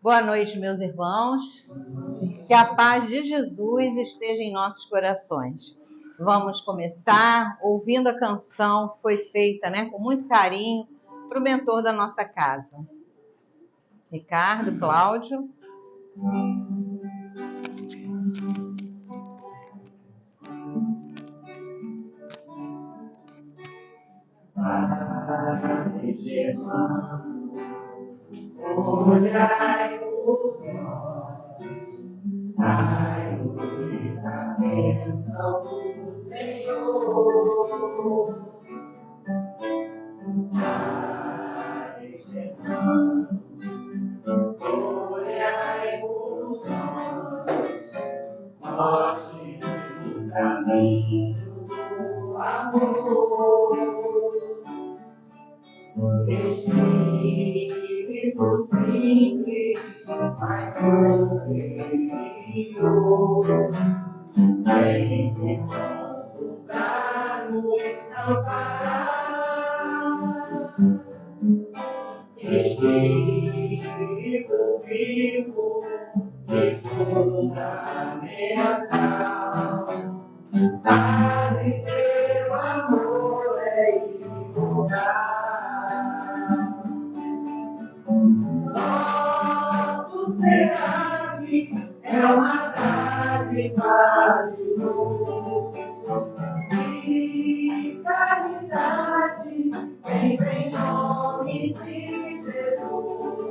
Boa noite, meus irmãos. Que a paz de Jesus esteja em nossos corações. Vamos começar ouvindo a canção que foi feita, com muito carinho para o mentor da nossa casa. Ricardo, Cláudio. Olhai por nós, dai-nos a bênção do Senhor. Ai, Jesus, olhai por nós, mostre-nos o caminho do amor. Espírito simples, mas superior, sempre pronto para nos amparar. Espírito vivo e fundamental, dá-lhe seu amor é imortal. Nosso Senhor é uma dádiva de luz e caridade, sempre em nome de Jesus.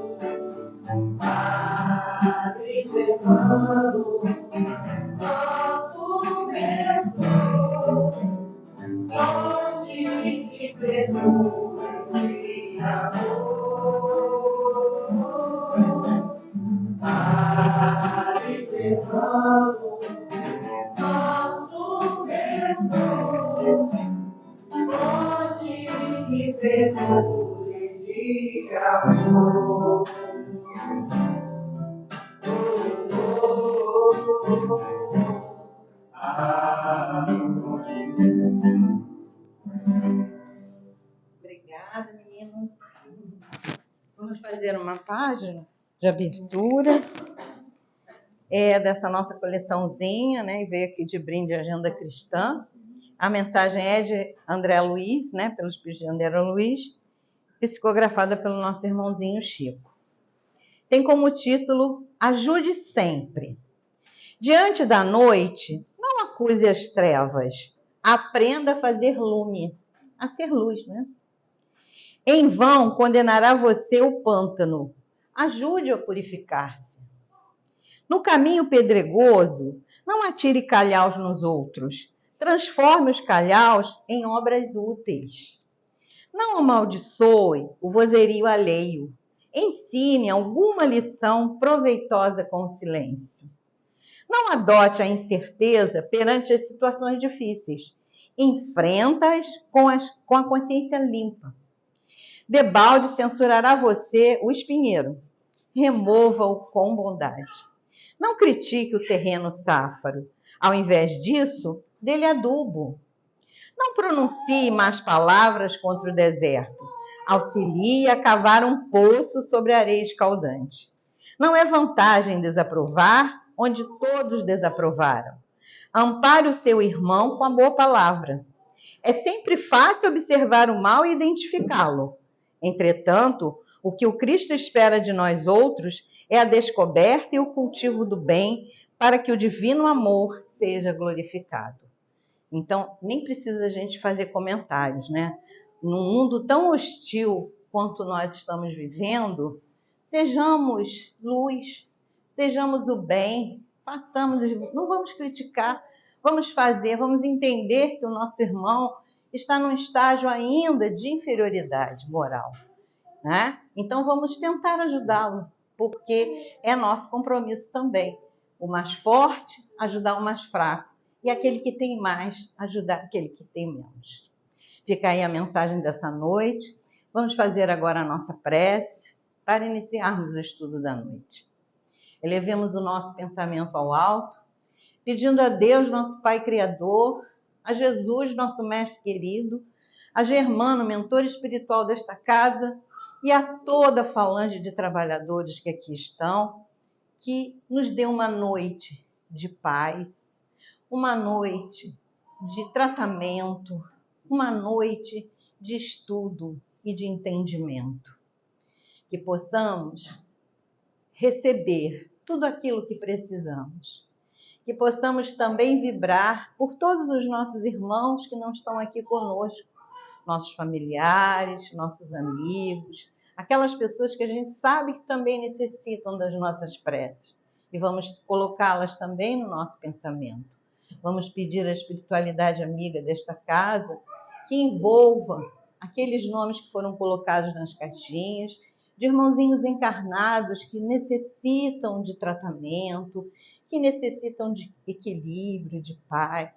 Padre Germano, nosso mentor, fonte que perdura de amor. Padre Germano, nosso mentor, fonte que perdura de amor. Obrigada, meninos. Vamos fazer uma página de abertura dessa nossa coleçãozinha, e veio aqui de brinde a Agenda Cristã. A mensagem é de André Luiz, pelos espírito de André Luiz, psicografada pelo nosso irmãozinho Chico. Tem como título Ajude Sempre. Diante da noite, não acuse as trevas, aprenda a fazer lume, a ser luz, Em vão condenará você o pântano, ajude-o a purificar-se. No caminho pedregoso, não atire calhaus nos outros, transforme os calhaus em obras úteis. Não amaldiçoe o vozerio alheio, ensine alguma lição proveitosa com o silêncio. Não adote a incerteza perante as situações difíceis, enfrenta-as com a consciência limpa. Debalde censurará você o espinheiro, remova-o com bondade. Não critique o terreno sáfaro, ao invés disso, dê-lhe adubo. Não pronuncie más palavras contra o deserto, auxilie a cavar um poço sobre a areia escaldante. Não é vantagem desaprovar onde todos desaprovaram. Ampare o seu irmão com a boa palavra. É sempre fácil observar o mal e identificá-lo. Entretanto, o que o Cristo espera de nós outros é a descoberta e o cultivo do bem para que o divino amor seja glorificado. Então, nem precisa a gente fazer comentários, Num mundo tão hostil quanto nós estamos vivendo, sejamos luz, sejamos o bem, não vamos criticar, vamos fazer, vamos entender que o nosso irmão está num estágio ainda de inferioridade moral, Então vamos tentar ajudá-lo, porque é nosso compromisso também. O mais forte ajudar o mais fraco e aquele que tem mais ajudar aquele que tem menos. Fica aí a mensagem dessa noite. Vamos fazer agora a nossa prece para iniciarmos o estudo da noite. Elevemos o nosso pensamento ao alto, pedindo a Deus, nosso Pai Criador, a Jesus, nosso Mestre querido, a Germano, mentor espiritual desta casa, e a toda a falange de trabalhadores que aqui estão, que nos dê uma noite de paz, uma noite de tratamento, uma noite de estudo e de entendimento. Que possamos receber tudo aquilo que precisamos. Que possamos também vibrar por todos os nossos irmãos que não estão aqui conosco, nossos familiares, nossos amigos, aquelas pessoas que a gente sabe que também necessitam das nossas preces. E vamos colocá-las também no nosso pensamento. Vamos pedir à espiritualidade amiga desta casa que envolva aqueles nomes que foram colocados nas caixinhas, de irmãozinhos encarnados que necessitam de tratamento, que necessitam de equilíbrio, de paz.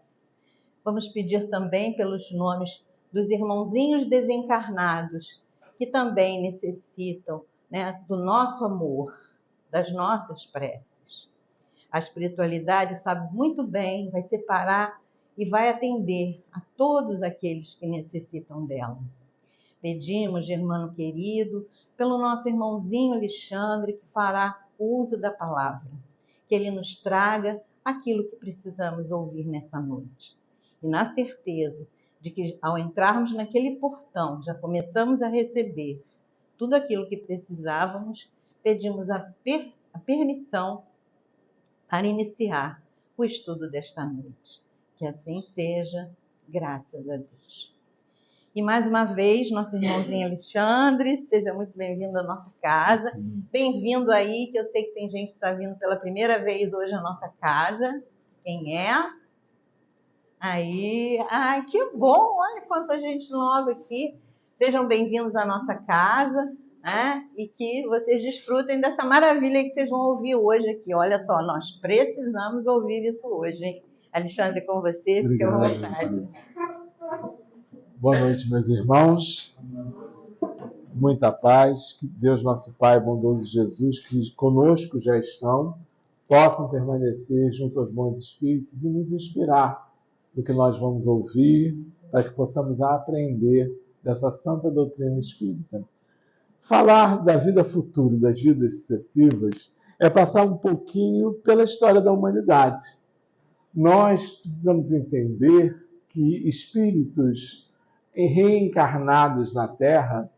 Vamos pedir também pelos nomes dos irmãozinhos desencarnados, que também necessitam, né, do nosso amor, das nossas preces. A espiritualidade sabe muito bem, vai separar e vai atender a todos aqueles que necessitam dela. Pedimos, irmão querido, pelo nosso irmãozinho Alexandre, que fará uso da palavra, que ele nos traga aquilo que precisamos ouvir nessa noite. E na certeza de que, ao entrarmos naquele portão, já começamos a receber tudo aquilo que precisávamos, pedimos a permissão para iniciar o estudo desta noite. Que assim seja, graças a Deus. E mais uma vez, nosso irmãozinho Alexandre, seja muito bem-vindo à nossa casa. Bem-vindo aí, que eu sei que tem gente que está vindo pela primeira vez hoje à nossa casa. Quem é? Aí, ai, que bom, olha quanta gente nova aqui. Sejam bem-vindos à nossa casa, né? E que vocês desfrutem dessa maravilha que vocês vão ouvir hoje aqui. Olha só, nós precisamos ouvir isso hoje, hein? Alexandre, com você, fique à vontade. Boa noite, meus irmãos. Muita paz. Que Deus, nosso Pai, bondoso Jesus, que conosco já estão, possam permanecer junto aos bons espíritos e nos inspirar no que nós vamos ouvir, para que possamos aprender dessa santa doutrina espírita. Falar da vida futura e das vidas sucessivas é passar um pouquinho pela história da humanidade. Nós precisamos entender que espíritos reencarnados na Terra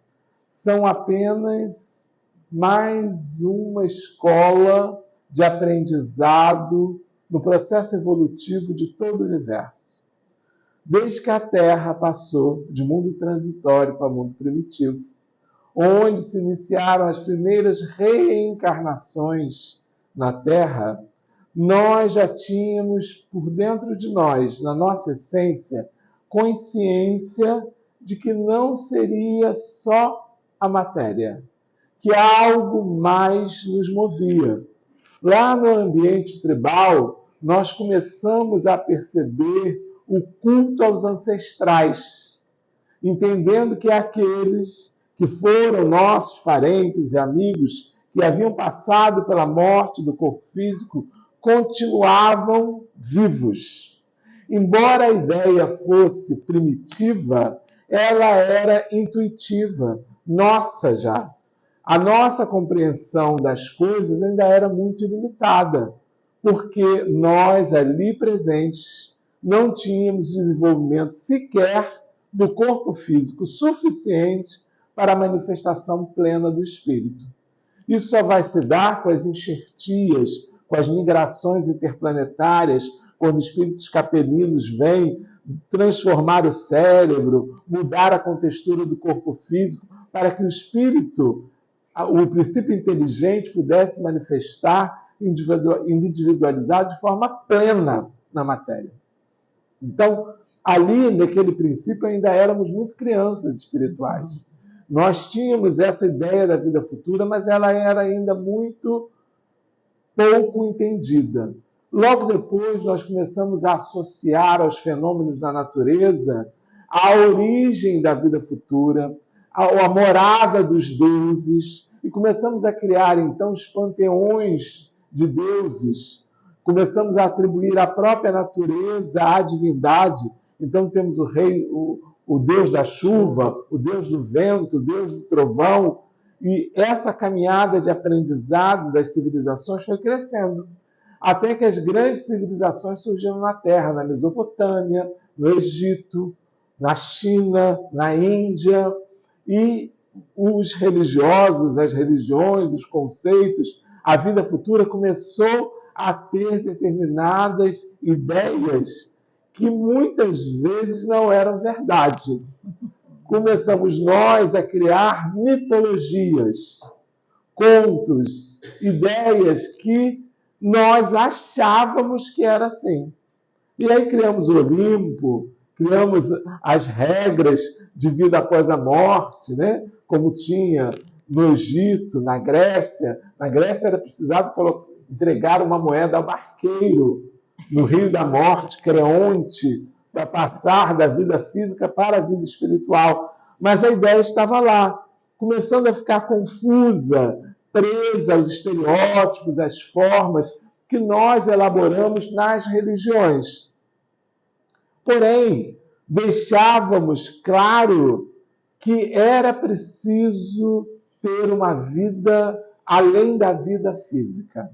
são apenas mais uma escola de aprendizado no processo evolutivo de todo o universo. Desde que a Terra passou de mundo transitório para mundo primitivo, onde se iniciaram as primeiras reencarnações na Terra, nós já tínhamos por dentro de nós, na nossa essência, consciência de que não seria só a matéria, que algo mais nos movia. Lá no ambiente tribal, nós começamos a perceber o culto aos ancestrais, entendendo que aqueles que foram nossos parentes e amigos, que haviam passado pela morte do corpo físico, continuavam vivos. Embora a ideia fosse primitiva, ela era intuitiva, nossa já. A nossa compreensão das coisas ainda era muito limitada, porque nós ali presentes não tínhamos desenvolvimento sequer do corpo físico suficiente para a manifestação plena do espírito. Isso só vai se dar com as enxertias, com as migrações interplanetárias, quando espíritos capelinos vêm transformar o cérebro, mudar a contextura do corpo físico, para que o espírito, o princípio inteligente, pudesse manifestar individualizado de forma plena na matéria. Então, ali, naquele princípio, ainda éramos muito crianças espirituais. Nós tínhamos essa ideia da vida futura, mas ela era ainda muito pouco entendida. Logo depois, nós começamos a associar aos fenômenos da natureza a origem da vida futura, a morada dos deuses, e começamos a criar, então, os panteões de deuses. Começamos a atribuir à própria natureza a divindade. Então, temos o rei, o deus da chuva, o deus do vento, o deus do trovão, E essa caminhada de aprendizado das civilizações foi crescendo, até que as grandes civilizações surgiram na Terra, na Mesopotâmia, no Egito, na China, na Índia, e os religiosos, as religiões, os conceitos, a vida futura começou a ter determinadas ideias que muitas vezes não eram verdade. Começamos nós a criar mitologias, contos, ideias que nós achávamos que era assim. E aí criamos o Olimpo, criamos as regras de vida após a morte, né? Como tinha no Egito, na Grécia. Na Grécia era precisado entregar uma moeda ao barqueiro no Rio da Morte, Creonte, para passar da vida física para a vida espiritual. Mas a ideia estava lá, começando a ficar confusa, presa aos estereótipos, às formas que nós elaboramos nas religiões. Porém, deixávamos claro que era preciso ter uma vida além da vida física.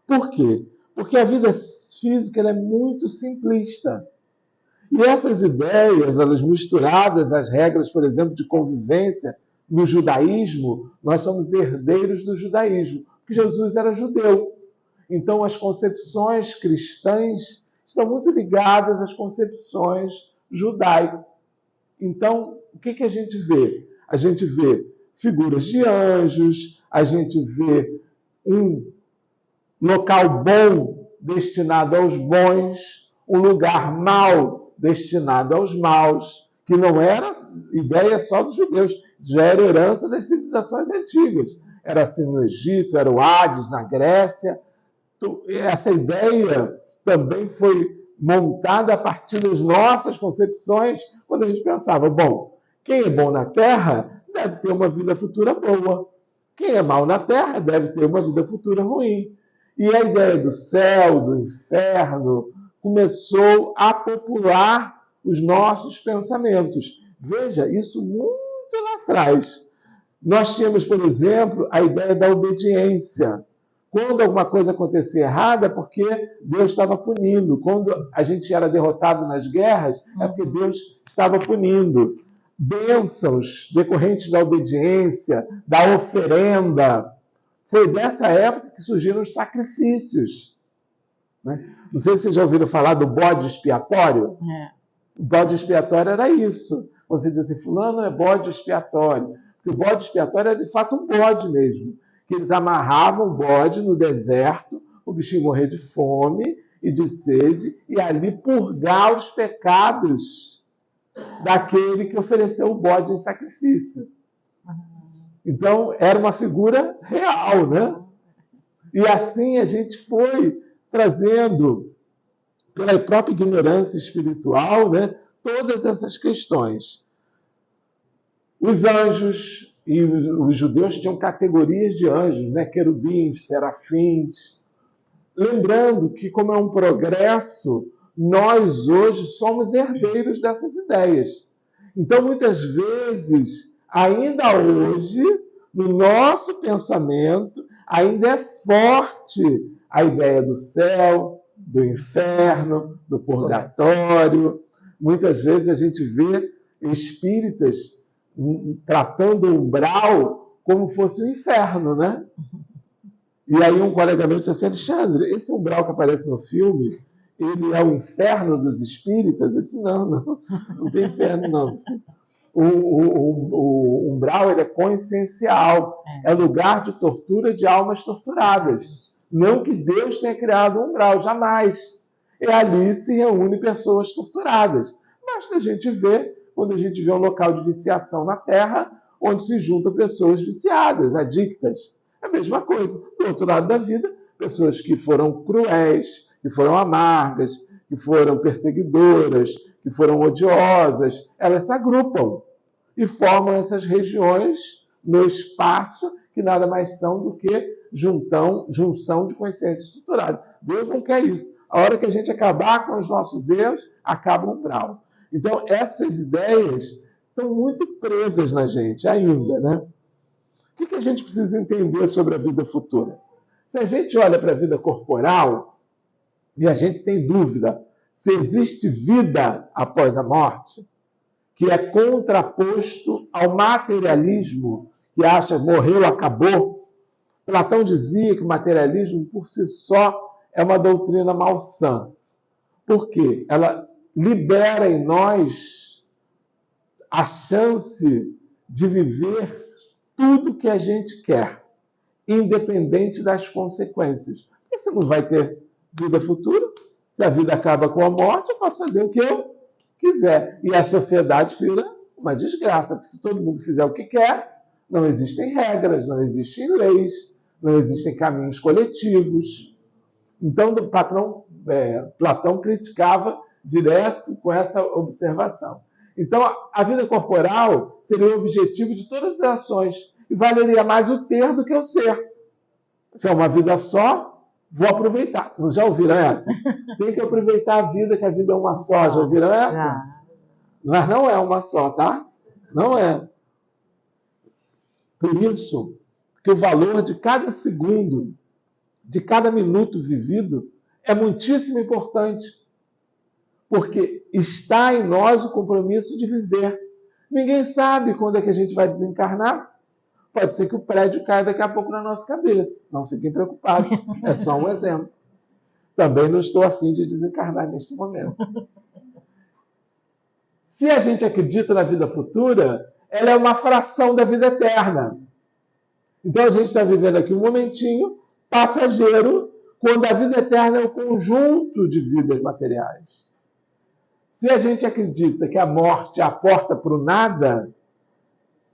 Por quê? Porque a vida física é muito simplista. E essas ideias, elas misturadas às regras, por exemplo, de convivência no judaísmo, nós somos herdeiros do judaísmo, porque Jesus era judeu. Então, as concepções cristãs estão muito ligadas às concepções judaicas. Então, o que a gente vê? A gente vê figuras de anjos, a gente vê um local bom destinado aos bons, um lugar mau destinado aos maus, que não era ideia só dos judeus, já era herança das civilizações antigas. Era assim no Egito, era o Hades na Grécia. Essa ideia também foi montada a partir das nossas concepções, quando a gente pensava, bom, quem é bom na Terra deve ter uma vida futura boa. Quem é mau na Terra deve ter uma vida futura ruim. E a ideia do céu, do inferno, começou a popular os nossos pensamentos. Veja, isso muito lá atrás. Nós tínhamos, por exemplo, a ideia da obediência. Quando alguma coisa acontecia errada, é porque Deus estava punindo. Quando a gente era derrotado nas guerras, é porque Deus estava punindo. Bênçãos decorrentes da obediência, da oferenda. Foi dessa época que surgiram os sacrifícios. Não sei se vocês já ouviram falar do bode expiatório. O bode expiatório era isso. Quando você diz assim, fulano é bode expiatório. Porque o bode expiatório era de fato um bode mesmo. Que eles amarravam o bode no deserto, o bichinho morrer de fome e de sede, e ali purgar os pecados daquele que ofereceu o bode em sacrifício. Então, era uma figura real, né? E assim a gente foi trazendo, pela própria ignorância espiritual, né, todas essas questões. Os anjos, e os judeus tinham categorias de anjos, né? Querubins, serafins. Lembrando que, como é um progresso, nós hoje somos herdeiros dessas ideias. Então, muitas vezes, ainda hoje, no nosso pensamento, ainda é forte a ideia do céu, do inferno, do purgatório. Muitas vezes a gente vê espíritas tratando o umbral como fosse o inferno, né? E aí um colega meu disse assim, Alexandre, esse umbral que aparece no filme, ele é o inferno dos espíritas? Eu disse, não tem inferno, não. O umbral ele é consciencial, é lugar de tortura de almas torturadas. Não que Deus tenha criado um umbral, jamais. E ali se reúnem pessoas torturadas. Basta a gente ver, quando a gente vê um local de viciação na Terra, onde se juntam pessoas viciadas, adictas. É a mesma coisa. Do outro lado da vida, pessoas que foram cruéis, que foram amargas, que foram perseguidoras, que foram odiosas, elas se agrupam e formam essas regiões no espaço que nada mais são do que junção de consciência estruturada. Deus não quer isso. A hora que a gente acabar com os nossos erros, acaba o umbral. Então, essas ideias estão muito presas na gente ainda, né? O que a gente precisa entender sobre a vida futura? Se a gente olha para a vida corporal e a gente tem dúvida se existe vida após a morte, que é contraposto ao materialismo, que acha que morreu, acabou. Platão dizia que o materialismo, por si só, é uma doutrina malsã. Por quê? Ela libera em nós a chance de viver tudo que a gente quer, independente das consequências. Porque você não vai ter vida futura. Se a vida acaba com a morte, eu posso fazer o que eu quiser. E a sociedade vira uma desgraça, porque se todo mundo fizer o que quer, não existem regras, não existem leis, não existem caminhos coletivos. Então, Platão criticava direto com essa observação. Então, a vida corporal seria o objetivo de todas as ações e valeria mais o ter do que o ser. Se é uma vida só, vou aproveitar. Já ouviram essa? Tem que aproveitar a vida, que a vida é uma só. Já ouviram essa? Mas não é uma só, tá? Não é. Por isso que o valor de cada segundo, de cada minuto vivido, é muitíssimo importante. Porque está em nós o compromisso de viver. Ninguém sabe quando é que a gente vai desencarnar. Pode ser que o prédio caia daqui a pouco na nossa cabeça. Não fiquem preocupados. É só um exemplo. Também não estou a fim de desencarnar neste momento. Se a gente acredita na vida futura, ela é uma fração da vida eterna. Então a gente está vivendo aqui um momentinho passageiro, quando a vida eterna é o conjunto de vidas materiais. Se a gente acredita que a morte é a porta para o nada,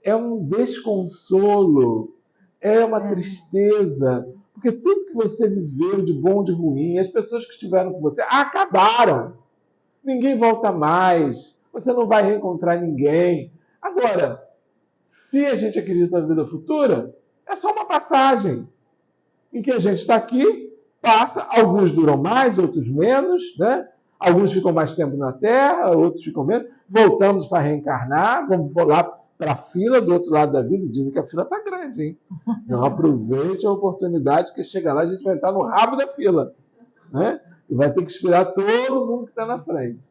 é um desconsolo, é uma tristeza, porque tudo que você viveu de bom, de ruim, as pessoas que estiveram com você acabaram. Ninguém volta mais, você não vai reencontrar ninguém. Agora, se a gente acredita na vida futura, é só uma passagem em que a gente está aqui, passa, alguns duram mais, outros menos, né? Alguns ficam mais tempo na Terra, outros ficam menos. Voltamos para reencarnar, vamos lá para a fila do outro lado da vida. Dizem que a fila está grande, hein? Não aproveite a oportunidade, que chega lá a gente vai estar no rabo da fila, né? E vai ter que esperar todo mundo que está na frente.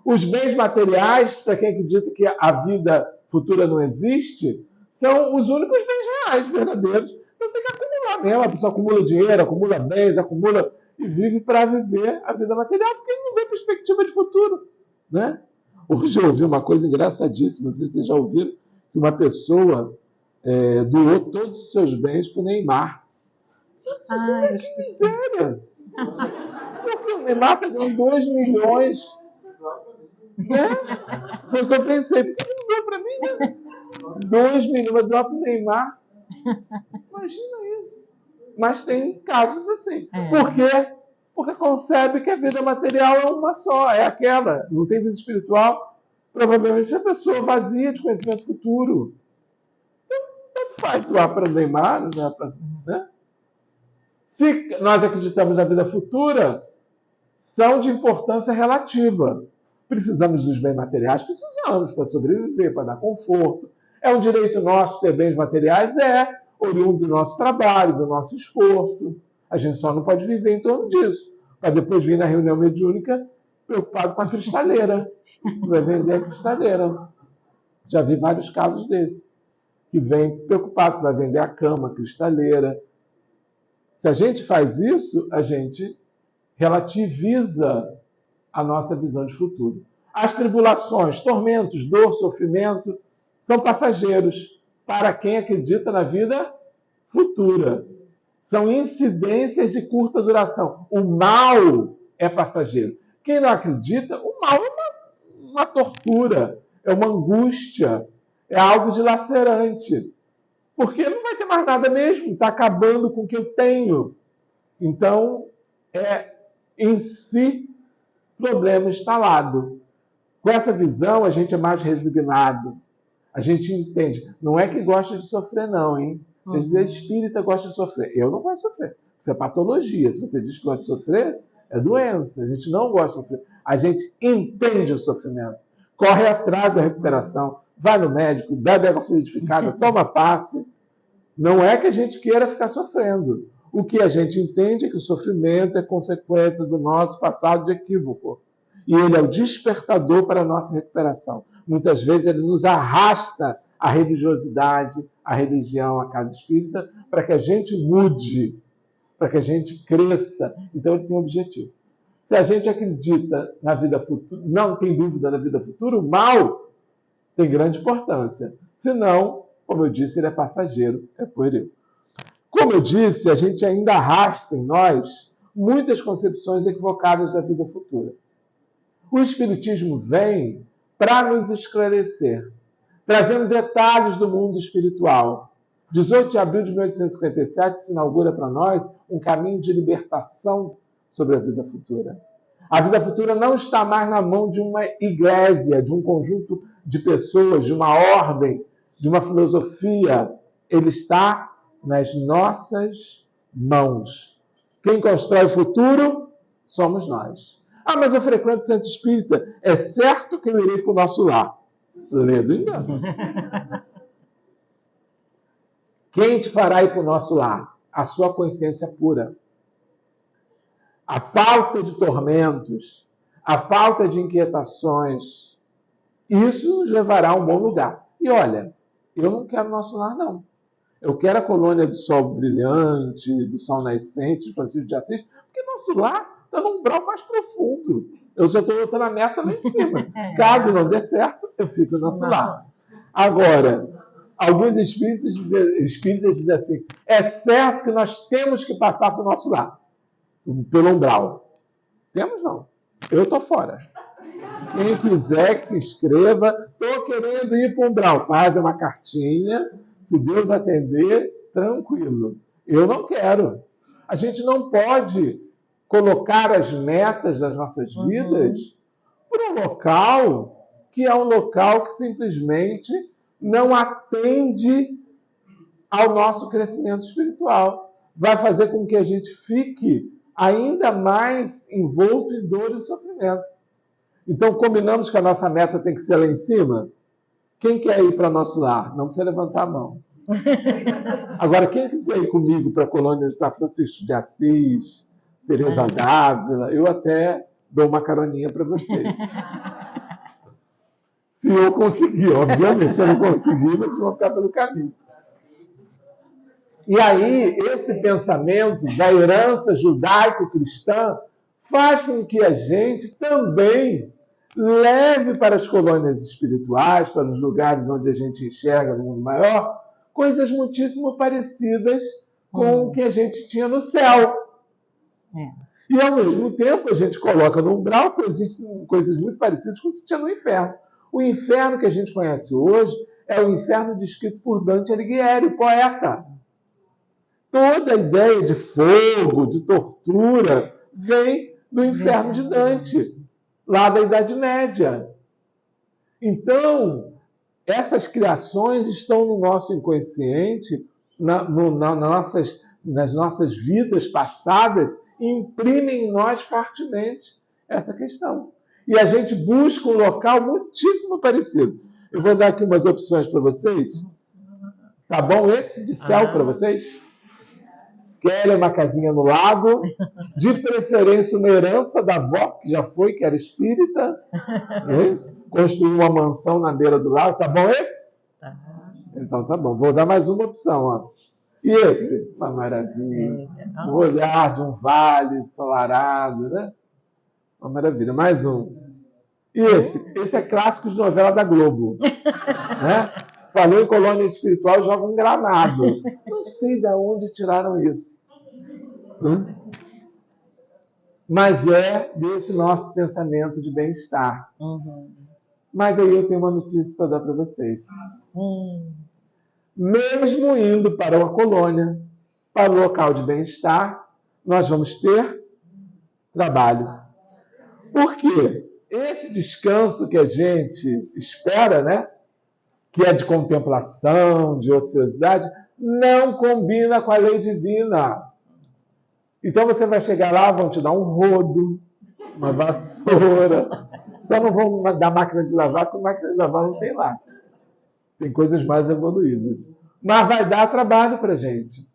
Os bens materiais, para quem acredita que a vida futura não existe, são os únicos bens reais, verdadeiros. Então tem que acumular mesmo. A pessoa acumula dinheiro, acumula bens, acumula e vive para viver a vida material, porque ele não vê perspectiva de futuro, né? Hoje eu ouvi uma coisa engraçadíssima, não sei se vocês já ouviram, que uma pessoa doou todos os seus bens para o Neymar. Que miséria! Porque o Neymar está ganhando 2 milhões. Né? Foi o que eu pensei. Por que ele não deu para mim, né? 2 milhões, vai doar para o Neymar. Imagina isso. Mas tem casos assim. Por quê? Porque concebe que a vida material é uma só, é aquela. Não tem vida espiritual. Provavelmente é uma pessoa vazia de conhecimento futuro. Então, tanto faz doar para o Neymar, né? Se nós acreditamos na vida futura, são de importância relativa. Precisamos dos bens materiais? Precisamos para sobreviver, para dar conforto. É um direito nosso ter bens materiais? É, oriundo do nosso trabalho, do nosso esforço. A gente só não pode viver em torno disso, para depois vir na reunião mediúnica preocupado com a cristaleira. Vai vender a cristaleira. Já vi vários casos desses, que vem preocupado se vai vender a cama, a cristaleira. Se a gente faz isso, a gente relativiza a nossa visão de futuro. As tribulações, tormentos, dor, sofrimento, são passageiros para quem acredita na vida futura. São incidências de curta duração. O mal é passageiro. Quem não acredita, o mal é uma tortura, é uma angústia, é algo dilacerante. Porque não vai ter mais nada mesmo, está acabando com o que eu tenho. Então, em si, problema instalado. Com essa visão, a gente é mais resignado. A gente entende. Não é que gosta de sofrer, não, hein? A espírita gosta de sofrer. Eu não gosto de sofrer. Isso é patologia. Se você diz que gosta de sofrer, é doença. A gente não gosta de sofrer. A gente entende o sofrimento. Corre atrás da recuperação. Vai no médico, bebe água fluidificada, toma passe. Não é que a gente queira ficar sofrendo. O que a gente entende é que o sofrimento é consequência do nosso passado de equívoco. E ele é o despertador para a nossa recuperação. Muitas vezes ele nos arrasta à religiosidade, à religião, à casa espírita, para que a gente mude, para que a gente cresça. Então ele tem um objetivo. Se a gente acredita na vida futura, não tem dúvida na vida futura, o mal tem grande importância. Se não, como eu disse, ele é passageiro, é pueril. Como eu disse, a gente ainda arrasta em nós muitas concepções equivocadas da vida futura. O Espiritismo vem para nos esclarecer, trazendo detalhes do mundo espiritual. 18 de abril de 1857 se inaugura para nós um caminho de libertação sobre a vida futura. A vida futura não está mais na mão de uma igreja, de um conjunto de pessoas, de uma ordem, de uma filosofia. Ele está nas nossas mãos. Quem constrói o futuro somos nós. Ah, mas eu frequento centro espírita. É certo que eu irei para o nosso lar. Lê do engano. Quem te fará ir para o nosso lar? A sua consciência pura. A falta de tormentos, a falta de inquietações, isso nos levará a um bom lugar. E olha, eu não quero nosso lar, não. Eu quero a colônia do sol brilhante, do sol nascente, de Francisco de Assis, porque nosso lar está num umbral mais profundo. Eu já estou botando a meta lá em cima. Caso não dê certo, eu fico no nosso lar. Agora, alguns espíritas dizem assim, é certo que nós temos que passar para o nosso lar, pelo umbral. Temos não. Eu estou fora. Quem quiser que se inscreva, estou querendo ir para o umbral. Faz uma cartinha, se Deus atender, tranquilo. Eu não quero. A gente não pode colocar as metas das nossas vidas para um local que é um local que simplesmente não atende ao nosso crescimento espiritual. Vai fazer com que a gente fique ainda mais envolto em dor e sofrimento. Então, combinamos que a nossa meta tem que ser lá em cima? Quem quer ir para nosso lar? Não precisa levantar a mão. Agora, quem quiser ir comigo para a colônia de São Francisco de Assis, Teresa d'Ávila, eu até dou uma caroninha para vocês. Se eu conseguir, obviamente. Se eu não conseguir, vocês vão ficar pelo caminho. E aí, esse pensamento da herança judaico-cristã faz com que a gente também leve para as colônias espirituais, para os lugares onde a gente enxerga no mundo maior, coisas muitíssimo parecidas com o que a gente tinha no céu. E, ao mesmo tempo, a gente coloca no umbral coisas muito parecidas com o que se tinha no inferno. O inferno que a gente conhece hoje é o inferno descrito por Dante Alighieri, o poeta. Toda a ideia de fogo, de tortura, vem do inferno de Dante, lá da Idade Média. Então, essas criações estão no nosso inconsciente, nas nossas vidas passadas, e imprimem em nós fortemente essa questão. E a gente busca um local muitíssimo parecido. Eu vou dar aqui umas opções para vocês. Tá bom esse de céu para vocês? Querem uma casinha no lago, de preferência uma herança da avó, que já foi, que era espírita. É isso? Construir uma mansão na beira do lago. Tá bom esse? Então tá bom. Vou dar mais uma opção. Ó. E esse? Uma maravilha. O olhar de um vale ensolarado, né? Uma maravilha. Mais um. E esse? Esse é clássico de novela da Globo. Né? Falou em colônia espiritual, joga um granado. Não sei de onde tiraram isso. Mas é desse nosso pensamento de bem-estar. Mas aí eu tenho uma notícia para dar para vocês. Mesmo indo para uma colônia, para o local de bem-estar, nós vamos ter trabalho. Por quê? Esse descanso que a gente espera, né? Que é de contemplação, de ociosidade, não combina com a lei divina. Então você vai chegar lá, vão te dar um rodo, uma vassoura. Só não vão dar máquina de lavar, porque máquina de lavar não tem lá. Tem coisas mais evoluídas. mas vai dar trabalho para a gente.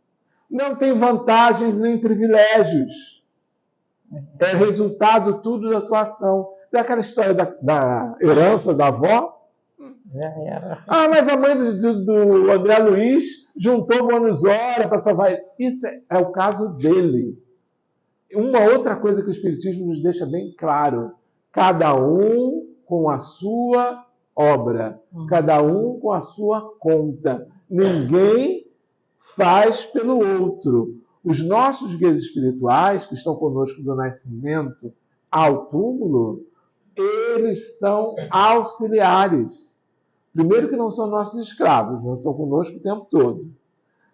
Não tem vantagens nem privilégios. É resultado tudo da tua ação. Tem aquela história da herança da avó? Já era. Ah, mas a mãe do André Luiz juntou bônus hora para salvar. Isso é o caso dele. Uma outra coisa que o Espiritismo nos deixa bem claro: cada um com a sua obra, cada um com a sua conta. Ninguém faz pelo outro. Os nossos guias espirituais, que estão conosco do nascimento ao túmulo, eles são auxiliares. Primeiro, que não são nossos escravos, não estão conosco o tempo todo.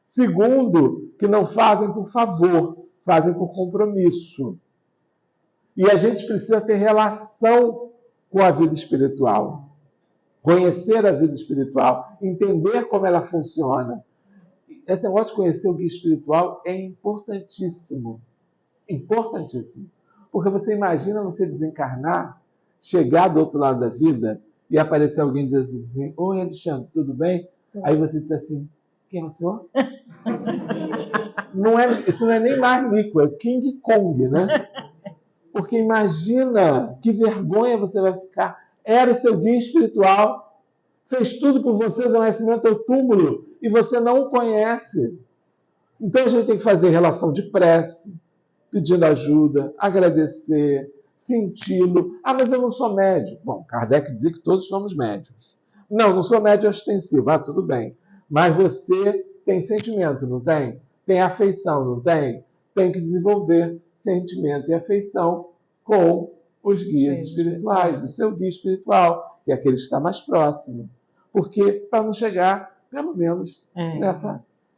Segundo, que não fazem por favor, fazem por compromisso. E a gente precisa ter relação com a vida espiritual. Conhecer a vida espiritual, entender como ela funciona. Esse negócio de conhecer o guia espiritual é importantíssimo. Importantíssimo. Porque você imagina você desencarnar, chegar do outro lado da vida e aparecer alguém dizendo assim: oi, Alexandre, tudo bem? Aí você diz assim: quem é o senhor? Isso não é nem Marnico, é King Kong, né? Porque imagina que vergonha você vai ficar. Era o seu guia espiritual, fez tudo por você do nascimento ao túmulo, e você não o conhece. Então a gente tem que fazer relação de prece, pedindo ajuda, agradecer, senti-lo. Ah, mas eu não sou médium. Bom, Kardec dizia que todos somos médiuns. Não sou médium ostensivo. Ah, tudo bem. Mas você tem sentimento, não tem? Tem afeição, não tem? Tem que desenvolver sentimento e afeição com os guias espirituais, o seu guia espiritual, que é aquele que está mais próximo. Porque para não chegar, pelo menos,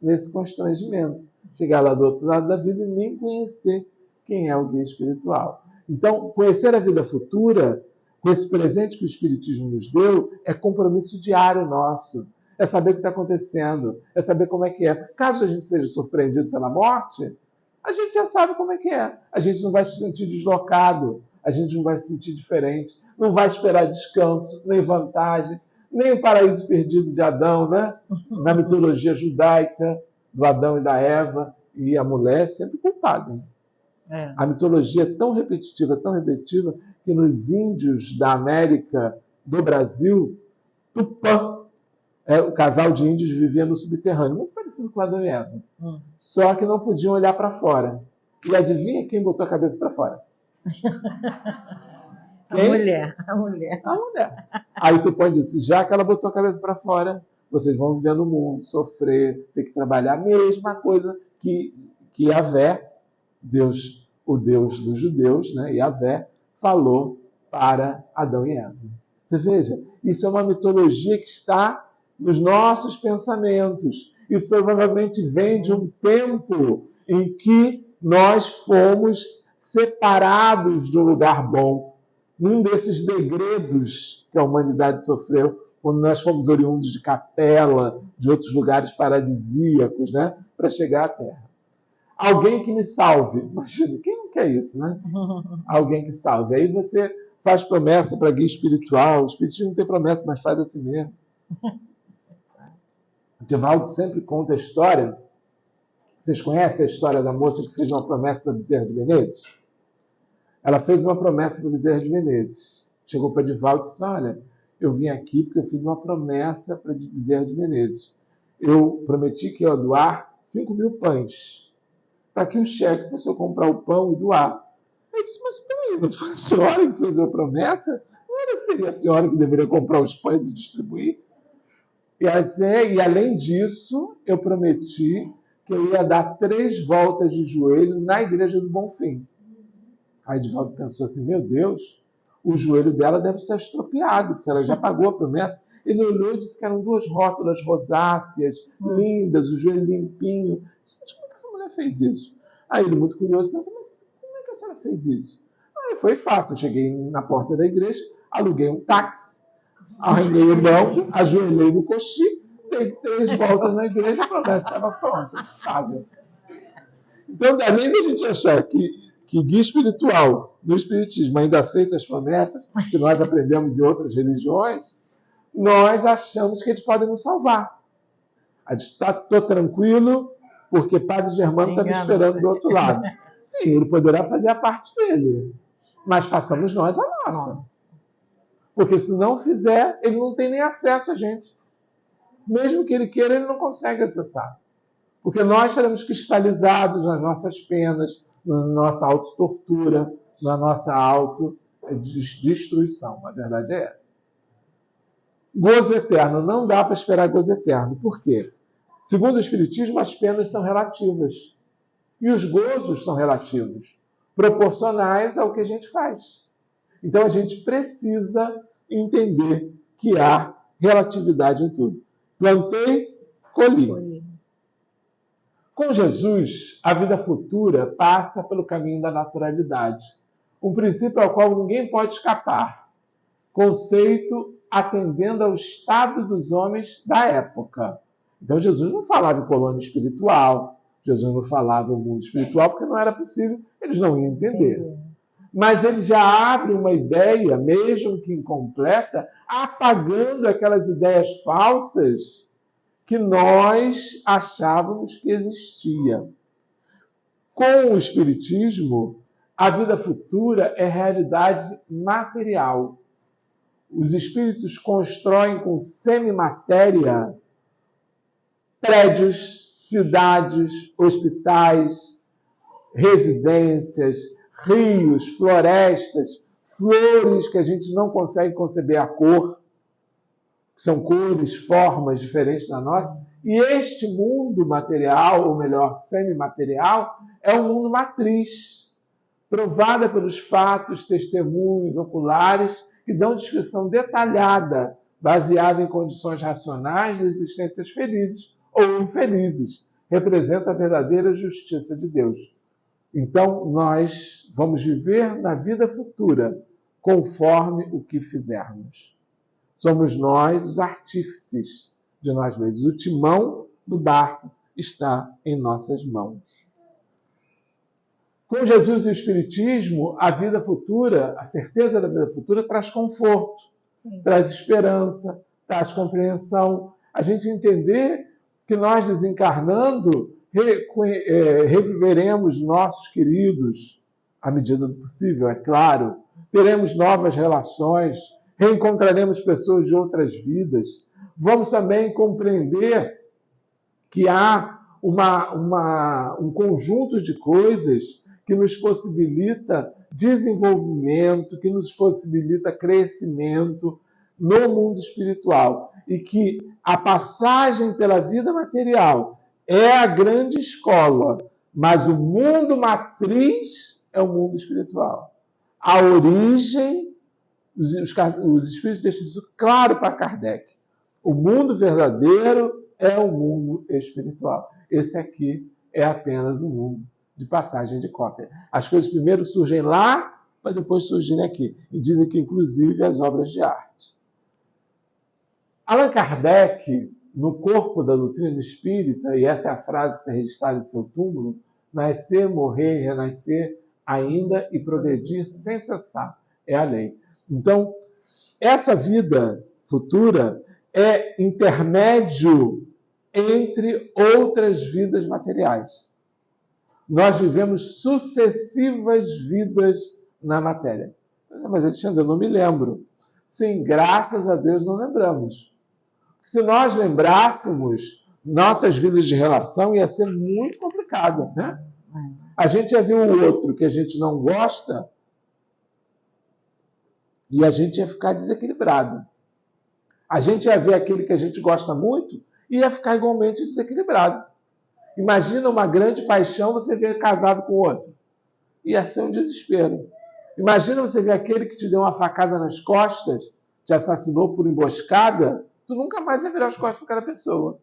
nesse constrangimento. Chegar lá do outro lado da vida e nem conhecer quem é o guia espiritual. Então, conhecer a vida futura, com esse presente que o Espiritismo nos deu, é compromisso diário nosso. É saber o que está acontecendo, é saber como é que é. Caso a gente seja surpreendido pela morte, a gente já sabe como é que é. A gente não vai se sentir deslocado, a gente não vai se sentir diferente, não vai esperar descanso, nem vantagem, nem o paraíso perdido de Adão, né? Na mitologia judaica, do Adão e da Eva, e a mulher é sempre culpada. Hein? A mitologia é tão repetitiva, que nos índios da América, do Brasil, Tupã, o casal de índios vivia no subterrâneo, muito parecido com Adão e Eva. Só que não podiam olhar para fora. E adivinha quem botou a cabeça para fora? Quem? A mulher. Aí Tupã disse: já que ela botou a cabeça para fora, vocês vão viver no mundo, sofrer, ter que trabalhar a mesma coisa que Yahvé, Deus, o Deus dos judeus, né? Yahvé, falou para Adão e Eva. Você veja, isso é uma mitologia que está nos nossos pensamentos. Isso provavelmente vem de um tempo em que nós fomos separados de um lugar bom. Num desses degredos que a humanidade sofreu, quando nós fomos oriundos de Capela, de outros lugares paradisíacos, né, para chegar à Terra. Alguém que me salve. Imagina, quem não quer isso, né? Alguém que salve. Aí você faz promessa para guia espiritual. O espiritismo não tem promessa, mas faz assim mesmo. O Divaldo sempre conta a história. Vocês conhecem a história da moça que fez uma promessa para Bezerra de Menezes? Ela fez uma promessa para Bezerra de Menezes. Chegou para Divaldo e disse: olha, eu vim aqui porque eu fiz uma promessa para Bezerra de Menezes. Eu prometi que ia doar 5.000 pães. Está aqui o cheque para o senhor comprar o pão e doar. Ele disse: mas peraí, não foi a senhora que fez a promessa? Não seria a senhora que deveria comprar os pães e distribuir? E ela disse: e além disso, eu prometi que eu ia dar 3 voltas de joelho na igreja do Bonfim. Aí Divaldo pensou assim: meu Deus, o joelho dela deve estar estropiado, porque ela já pagou a promessa. Ele olhou e disse que eram 2 rótulas rosáceas, lindas, o joelho limpinho. Disse: mas como é que essa mulher fez isso? Aí ele, muito curioso, perguntou: mas como é que a senhora fez isso? Aí foi fácil, eu cheguei na porta da igreja, aluguei um táxi, arranhei o banco, ajoelhei no coxim, dei 3 voltas na igreja, a promessa estava pronta, paga. Então, além da gente achar que guia espiritual do espiritismo ainda aceita as promessas que nós aprendemos em outras religiões, nós achamos que eles podem nos salvar. Estou tranquilo porque Padre Germano está me esperando do outro lado. Sim, ele poderá fazer a parte dele, mas façamos nós a nossa. Porque se não fizer, ele não tem nem acesso a gente. Mesmo que ele queira, ele não consegue acessar. Porque nós estaremos cristalizados nas nossas penas, na nossa autotortura, na nossa autodestruição. A verdade é essa. Gozo eterno. Não dá para esperar gozo eterno. Por quê? Segundo o Espiritismo, as penas são relativas. E os gozos são relativos, proporcionais ao que a gente faz. Então a gente precisa entender que há relatividade em tudo. Plantei, colhi. Com Jesus, a vida futura passa pelo caminho da naturalidade, um princípio ao qual ninguém pode escapar. Conceito atendendo ao estado dos homens da época. Então Jesus não falava em colônia espiritual, Jesus não falava em mundo espiritual, porque não era possível, eles não iam entender. Mas ele já abre uma ideia, mesmo que incompleta, apagando aquelas ideias falsas que nós achávamos que existia. Com o Espiritismo, a vida futura é realidade material. Os espíritos constroem com semimatéria prédios, cidades, hospitais, residências, rios, florestas, flores que a gente não consegue conceber a cor, são cores, formas diferentes da nossa. E este mundo material, ou melhor, semimaterial, é um mundo matriz, provada pelos fatos, testemunhos oculares que dão descrição detalhada, baseada em condições racionais de existências felizes ou infelizes. Representa a verdadeira justiça de Deus. Então, nós vamos viver na vida futura conforme o que fizermos. Somos nós os artífices de nós mesmos. O timão do barco está em nossas mãos. Com Jesus e o Espiritismo, a vida futura, a certeza da vida futura traz conforto, traz esperança, traz compreensão. A gente entender que nós, desencarnando, reviveremos nossos queridos à medida do possível, é claro. Teremos novas relações, reencontraremos pessoas de outras vidas. Vamos também compreender que há um conjunto de coisas que nos possibilita desenvolvimento, que nos possibilita crescimento no mundo espiritual. E que a passagem pela vida material é a grande escola, mas o mundo matriz é o mundo espiritual. A origem, os espíritos deixam isso claro para Kardec. O mundo verdadeiro é o mundo espiritual. Esse aqui é apenas um mundo de passagem de cópia. As coisas primeiro surgem lá, para depois surgirem aqui. E dizem que, inclusive, as obras de arte. Allan Kardec, no corpo da doutrina espírita, e essa é a frase que está registrada em seu túmulo, nascer, morrer, renascer, ainda e progredir sem cessar. É a lei. Então, essa vida futura é intermédio entre outras vidas materiais. Nós vivemos sucessivas vidas na matéria. Mas, Alexandre, eu não me lembro. Sim, graças a Deus não lembramos. Se nós lembrássemos nossas vidas de relação, ia ser muito complicado, né? A gente ia ver o outro que a gente não gosta e a gente ia ficar desequilibrado. A gente ia ver aquele que a gente gosta muito e ia ficar igualmente desequilibrado. Imagina uma grande paixão, você ver casado com outro. Ia ser um desespero. Imagina você ver aquele que te deu uma facada nas costas, te assassinou por emboscada, tu nunca mais vai virar as costas para aquela pessoa.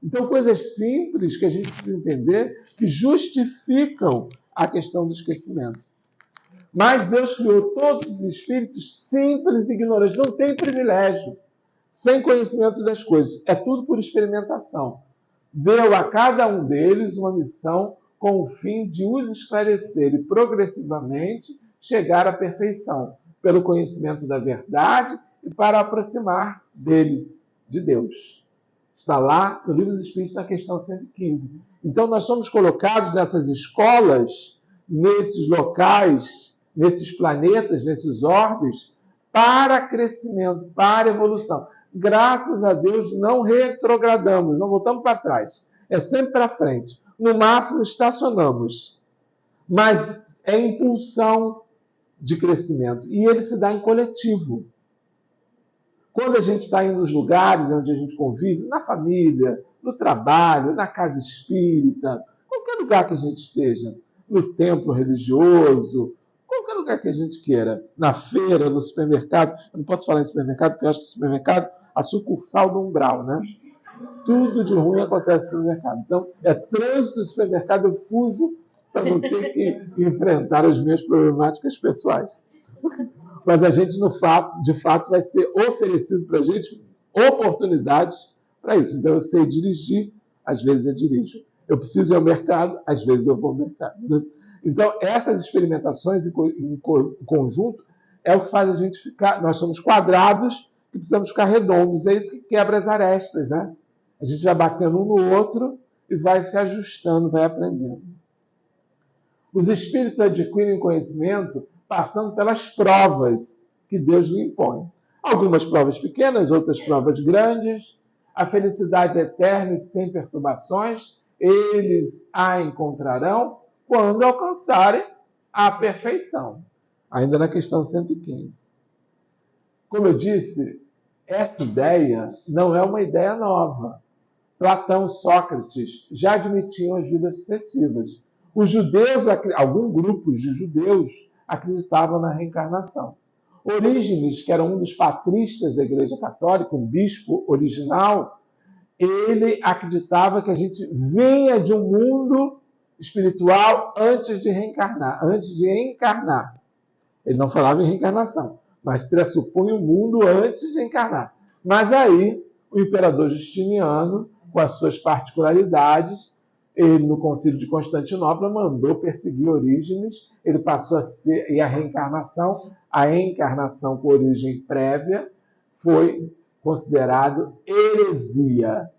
Então, coisas simples que a gente precisa entender que justificam a questão do esquecimento. Mas Deus criou todos os espíritos simples e ignorantes. Não tem privilégio, sem conhecimento das coisas. É tudo por experimentação. Deu a cada um deles uma missão com o fim de os esclarecer e progressivamente chegar à perfeição, pelo conhecimento da verdade e para aproximar dele, de Deus. Está lá no Livro dos Espíritos, na questão 115. Então, nós somos colocados nessas escolas, nesses locais, nesses planetas, nesses orbes, para crescimento, para evolução. Graças a Deus, não retrogradamos, não voltamos para trás. É sempre para frente. No máximo, estacionamos. Mas é impulsão de crescimento. E ele se dá em coletivo. Quando a gente está indo nos lugares onde a gente convive, na família, no trabalho, na casa espírita, qualquer lugar que a gente esteja, no templo religioso, qualquer lugar que a gente queira, na feira, no supermercado. Eu não posso falar em supermercado, porque eu acho que o supermercado é a sucursal do umbral, né? Tudo de ruim acontece no supermercado. Então, é trânsito do supermercado, eu fujo para não ter que enfrentar as minhas problemáticas pessoais. Mas a gente, de fato, vai ser oferecido para a gente oportunidades para isso. Então, eu sei dirigir, às vezes eu dirijo. Eu preciso ir ao mercado, às vezes eu vou ao mercado. Né? Então, essas experimentações em conjunto é o que faz a gente ficar... Nós somos quadrados que precisamos ficar redondos. É isso que quebra as arestas, né? A gente vai batendo um no outro e vai se ajustando, vai aprendendo. Os espíritos adquirem conhecimento passando pelas provas que Deus lhe impõe. Algumas provas pequenas, outras provas grandes. A felicidade eterna e sem perturbações, eles a encontrarão quando alcançarem a perfeição. Ainda na questão 115. Como eu disse, essa ideia não é uma ideia nova. Platão e Sócrates já admitiam as vidas sucessivas. Os judeus, alguns grupos de judeus, acreditavam na reencarnação. Orígenes, que era um dos patristas da Igreja Católica, um bispo original, ele acreditava que a gente vinha de um mundo espiritual antes de reencarnar, antes de encarnar. Ele não falava em reencarnação, mas pressupunha o mundo antes de encarnar. Mas aí, o imperador Justiniano, com as suas particularidades, ele, no Concílio de Constantinopla, mandou perseguir Orígenes, ele passou a ser... E a encarnação com origem prévia foi considerado heresia.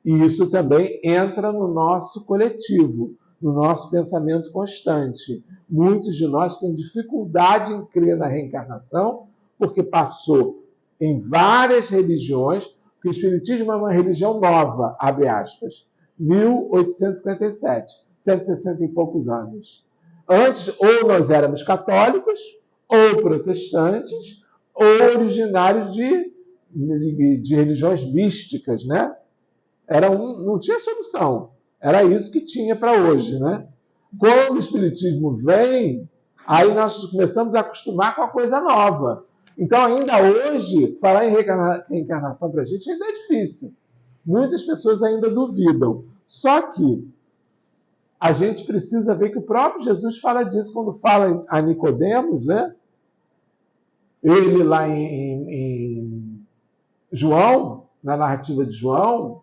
E isso também entra no nosso coletivo, no nosso pensamento constante. Muitos de nós têm dificuldade em crer na reencarnação, porque passou em várias religiões, porque o Espiritismo é uma religião nova, abre aspas, 1857, 160 e poucos anos. Antes, ou nós éramos católicos, ou protestantes, ou originários de religiões místicas, né? Não tinha solução. Era isso que tinha para hoje, né? Quando o Espiritismo vem, aí nós começamos a acostumar com a coisa nova. Então, ainda hoje, falar em reencarnação para a gente ainda é difícil. Muitas pessoas ainda duvidam. Só que a gente precisa ver que o próprio Jesus fala disso quando fala a Nicodemos, né? Ele lá em João, na narrativa de João,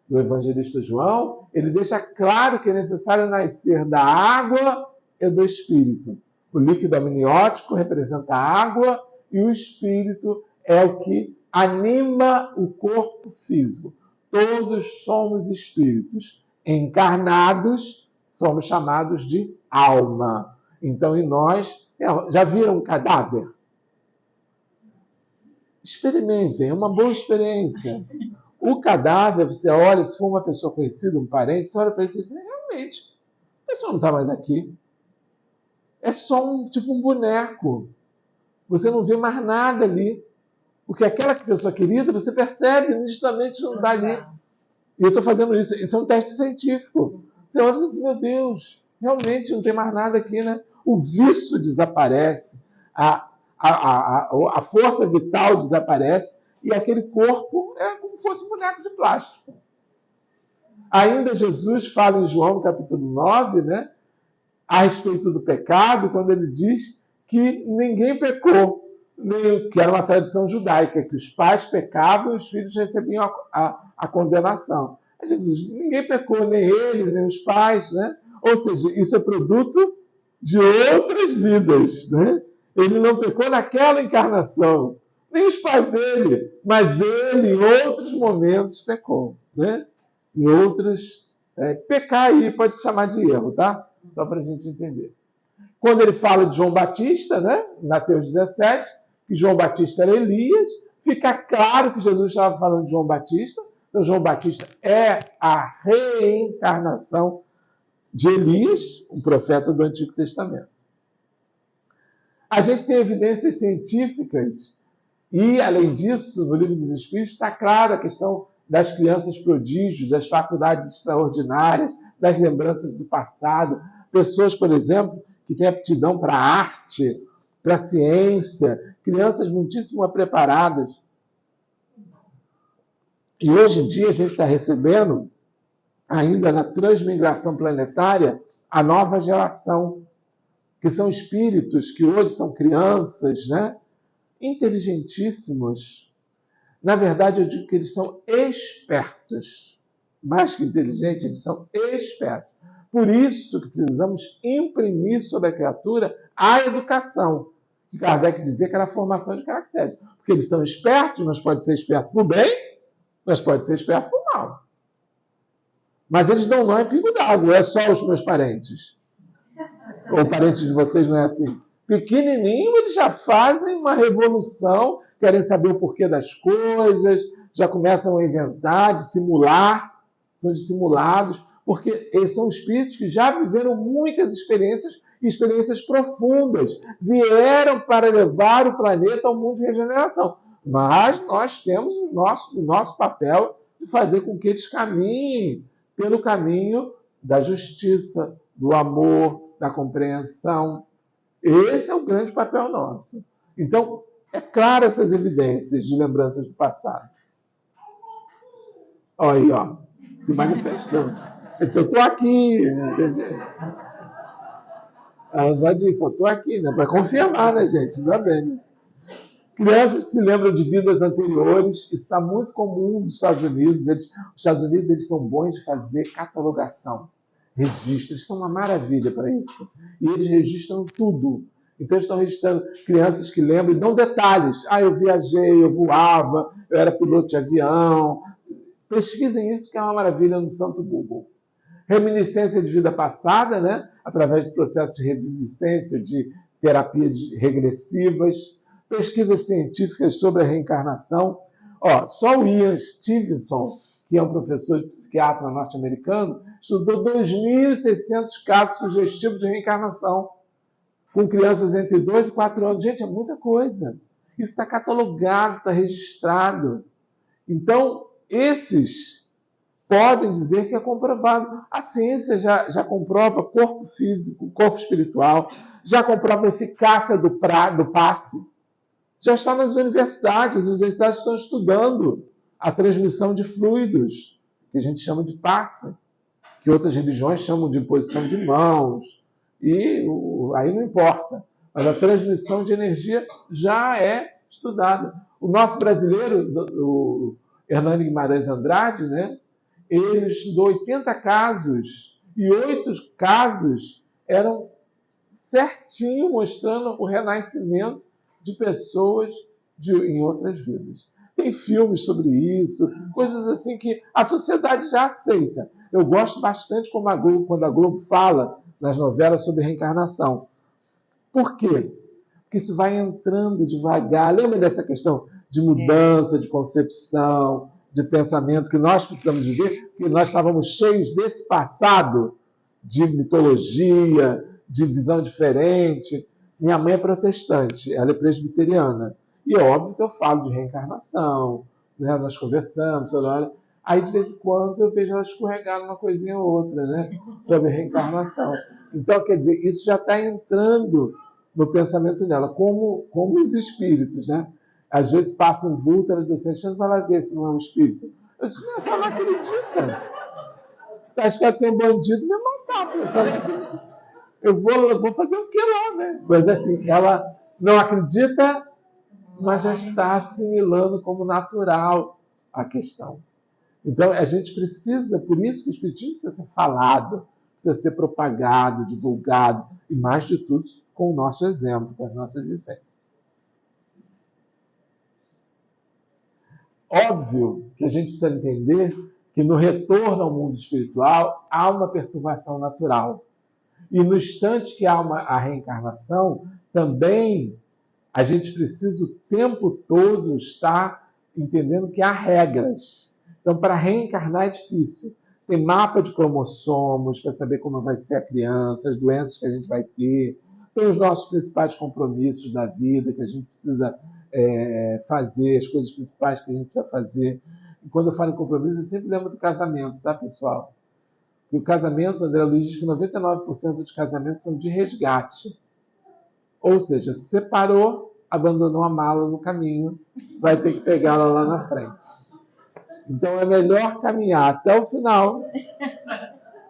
do evangelista João, ele deixa claro que é necessário nascer da água e do Espírito. O líquido amniótico representa a água e o Espírito é o que anima o corpo físico. Todos somos espíritos. Encarnados, somos chamados de alma. Então, em nós... Já viram um cadáver? Experimentem, é uma boa experiência. O cadáver, você olha, se for uma pessoa conhecida, um parente, você olha para ele e diz, realmente, a pessoa não está mais aqui. É só tipo um boneco. Você não vê mais nada ali. Porque aquela pessoa querida, você percebe nitidamente que não está ali. E eu estou fazendo isso. Isso é um teste científico. Você olha e diz, meu Deus, realmente não tem mais nada aqui, né? O vício desaparece. A força vital desaparece. E aquele corpo é como se fosse um boneco de plástico. Ainda Jesus fala em João, no capítulo 9, né, a respeito do pecado, quando ele diz que ninguém pecou, que era uma tradição judaica, que os pais pecavam e os filhos recebiam a condenação. Jesus, ninguém pecou, nem ele, nem os pais, né? Ou seja, isso é produto de outras vidas, né? Ele não pecou naquela encarnação, nem os pais dele, mas ele, em outros momentos, pecou. Né? Em outros, pecar aí pode se chamar de erro, tá? Só para a gente entender. Quando ele fala de João Batista, né? Em Mateus 17, que João Batista era Elias, fica claro que Jesus estava falando de João Batista. Então, João Batista é a reencarnação de Elias, um profeta do Antigo Testamento. A gente tem evidências científicas e, além disso, no Livro dos Espíritos está clara a questão das crianças prodígios, das faculdades extraordinárias, das lembranças do passado. Pessoas, por exemplo, que têm aptidão para a arte, para a ciência, crianças muitíssimo preparadas. E hoje em dia a gente está recebendo, ainda na transmigração planetária, a nova geração, que são espíritos que hoje são crianças, né? Inteligentíssimos. Na verdade, eu digo que eles são espertos. Mais que inteligentes, eles são espertos. Por isso que precisamos imprimir sobre a criatura a educação. Que Kardec dizia que era a formação de caracteres. Porque eles são espertos, mas pode ser esperto por bem, mas pode ser esperto por mal. Mas eles não é pingo d'água, é só os meus parentes. Ou parentes de vocês não é assim. Pequenininho, eles já fazem uma revolução, querem saber o porquê das coisas, já começam a inventar, dissimular, são dissimulados, porque eles são espíritos que já viveram muitas experiências, experiências profundas, vieram para levar o planeta ao mundo de regeneração. Mas nós temos o nosso papel de fazer com que eles caminhem pelo caminho da justiça, do amor, da compreensão. Esse é o grande papel nosso. Então, é claro essas evidências de lembranças do passado. Olha aí, ó, se manifestou. Ele disse, eu estou aqui. Ela já disse, eu estou aqui, né? Para confirmar, né, gente? Ainda bem, né? Crianças que se lembram de vidas anteriores, isso está muito comum nos Estados Unidos. Os Estados Unidos eles são bons de fazer catalogação, registro. Eles são uma maravilha para isso. E eles registram tudo. Então, eles estão registrando crianças que lembram e dão detalhes. Ah, eu viajei, eu voava, eu era piloto de avião. Pesquisem isso, que é uma maravilha no Santo Google. Reminiscência de vida passada, né? Através do processo de reminiscência, de terapia regressivas. Pesquisas científicas sobre a reencarnação. Ó, só o Ian Stevenson, que é um professor de psiquiatra norte-americano, estudou 2.600 casos sugestivos de reencarnação com crianças entre 2 e 4 anos. Gente, é muita coisa. Isso está catalogado, está registrado. Então, esses podem dizer que é comprovado. A ciência já comprova corpo físico, corpo espiritual, já comprova a eficácia do passe. Já está nas universidades. As universidades estão estudando a transmissão de fluidos, que a gente chama de passe, que outras religiões chamam de imposição de mãos, e aí não importa. Mas a transmissão de energia já é estudada. O nosso brasileiro, o Hernani Guimarães Andrade, né, ele estudou 80 casos, e 8 casos eram certinho mostrando o renascimento de pessoas em outras vidas. Tem filmes sobre isso, coisas assim que a sociedade já aceita. Eu gosto bastante quando a Globo fala nas novelas sobre reencarnação. Por quê? Porque isso vai entrando devagar. Lembra dessa questão de mudança, de concepção, de pensamento que nós precisamos viver? Porque nós estávamos cheios desse passado de mitologia, de visão diferente. Minha mãe é protestante, ela é presbiteriana. E é óbvio que eu falo de reencarnação, né? Nós conversamos, olha. Aí, de vez em quando, eu vejo ela escorregar numa coisinha ou outra, né? Sobre reencarnação. Então, quer dizer, isso já está entrando no pensamento dela, como os espíritos, né? Às vezes passa um vulto, ela diz assim, Alexandre, vai lá ver se não é um espírito. Eu disse, mas ela não acredita. Tá escrito ser um bandido, me matar, eu só não acredito. Eu vou fazer o que lá, né? Mas assim, ela não acredita, mas já está assimilando como natural a questão. Então, a gente precisa, por isso que o Espiritismo precisa ser falado, precisa ser propagado, divulgado, e mais de tudo, com o nosso exemplo, com as nossas vivências. Óbvio que a gente precisa entender que no retorno ao mundo espiritual há uma perturbação natural. E no instante que há a reencarnação, também a gente precisa o tempo todo estar entendendo que há regras. Então, para reencarnar é difícil. Tem mapa de cromossomos para saber como vai ser a criança, as doenças que a gente vai ter. Tem os nossos principais compromissos da vida que a gente precisa fazer, as coisas principais que a gente precisa fazer. E quando eu falo em compromisso, eu sempre lembro do casamento, tá, pessoal? E o casamento, André Luiz diz que 99% dos casamentos são de resgate. Ou seja, separou, abandonou a mala no caminho, vai ter que pegá-la lá na frente. Então é melhor caminhar até o final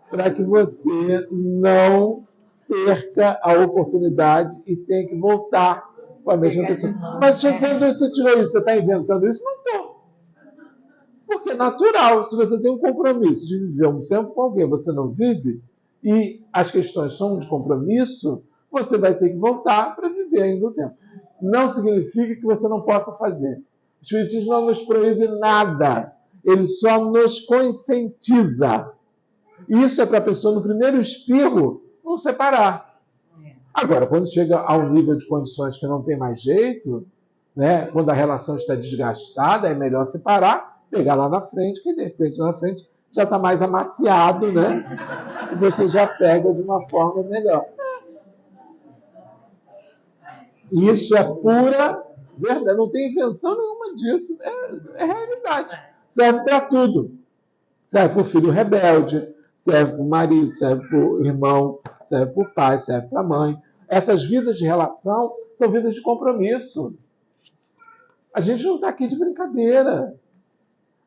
para que você não perca a oportunidade e tenha que voltar com a mesma pessoa. Mas você tirou isso, você está inventando isso? Não estou. Porque é natural, se você tem um compromisso de viver um tempo com alguém, você não vive, e as questões são de compromisso, você vai ter que voltar para viver ainda o tempo. Não significa que você não possa fazer. O Espiritismo não nos proíbe nada. Ele só nos conscientiza. E isso é para a pessoa, no primeiro espirro, não separar. Agora, quando chega ao nível de condições que não tem mais jeito, né, quando a relação está desgastada, é melhor separar, pegar lá na frente, que de repente lá na frente já está mais amaciado, né? E você já pega de uma forma melhor. Isso é pura verdade, não tem invenção nenhuma disso, é realidade. Serve para tudo. Serve para o filho rebelde, serve para o marido, serve para o irmão, serve para o pai, serve para a mãe. Essas vidas de relação são vidas de compromisso. A gente não está aqui de brincadeira.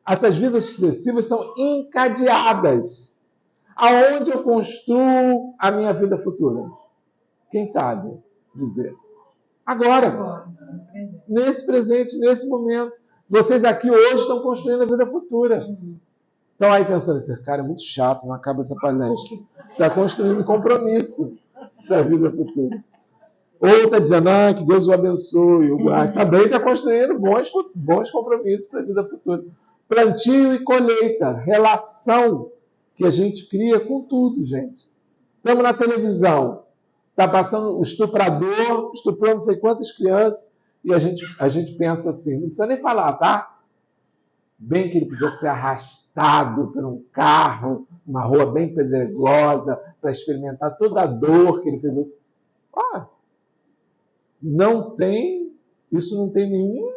Essas vidas sucessivas são encadeadas. Aonde eu construo a minha vida futura? Quem sabe dizer? Agora, nesse presente, nesse momento. Vocês aqui hoje estão construindo a vida futura. Estão aí pensando, esse cara é muito chato, não acaba essa palestra. Está construindo compromisso para a vida futura. Ou está dizendo, que Deus o abençoe, mas também está construindo bons compromissos para a vida futura. Plantio e colheita, relação que a gente cria com tudo, gente. Estamos na televisão, está passando o estuprador, estuprou não sei quantas crianças, e a gente pensa assim, não precisa nem falar, tá? Bem que ele podia ser arrastado por um carro, uma rua bem pedregosa, para experimentar toda a dor que ele fez. Isso não tem nenhum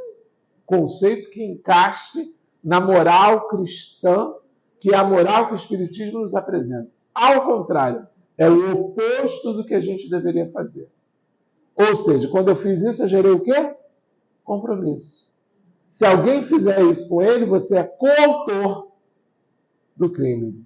conceito que encaixe na moral cristã, que é a moral que o Espiritismo nos apresenta. Ao contrário, é o oposto do que a gente deveria fazer. Ou seja, quando eu fiz isso, eu gerei o quê? Compromisso. Se alguém fizer isso com ele, você é coautor do crime.